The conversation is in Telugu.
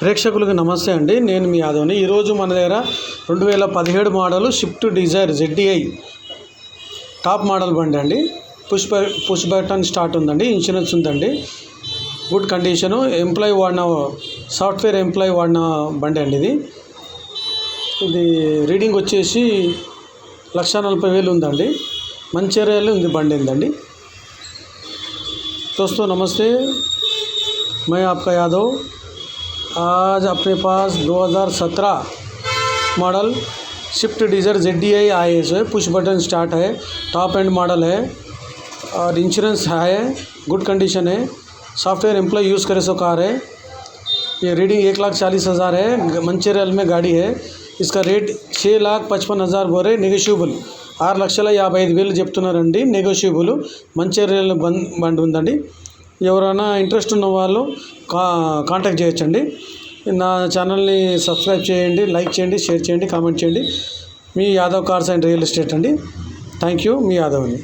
ప్రేక్షకులకు నమస్తే అండి. నేను మీ యాదవ్ని. ఈరోజు మన దగ్గర 2017 model swift Dzire ZDI top model బండి అండి. పుష్ బటన్ స్టార్ట్ ఉందండి. ఇన్సూరెన్స్ ఉందండి. Good condition. సాఫ్ట్వేర్ ఎంప్లాయీ వాడిన బండి అండి. ఇది రీడింగ్ వచ్చేసి 1,40,000 ఉందండి. మంచిర్యాలలో ఉంది బండి ఏందండి. दोस्तों नमस्ते, मैं आपका यादव। आज अपने पास 2017 मॉडल स्विफ्ट डिज़ायर ZDI आए है। पुश बटन स्टार्ट है, टॉप एंड मॉडल है और इंश्योरेंस है, गुड कंडीशन है। सॉफ्टवेयर एम्प्लॉय यूज़ करे सो कार है। ये रीडिंग 1,40,000 है। मंचिर्याल में गाड़ी है। इसका रेट 6,55,000 बोल रहे, నెగోషియబుల్ 6,55,000 చెప్తున్నారండి. నెగోషియబుల్. మంచిర్యాల బండి ఉందండి. ఎవరైనా ఇంట్రెస్ట్ ఉన్న వాళ్ళు కాంటాక్ట్ చేయొచ్చండి. నా ఛానల్ని సబ్స్క్రైబ్ చేయండి, లైక్ చేయండి, షేర్ చేయండి, కామెంట్ చేయండి. మీ Yadav cars and real estate అండి. Thank you. మీ యాదవ్ని.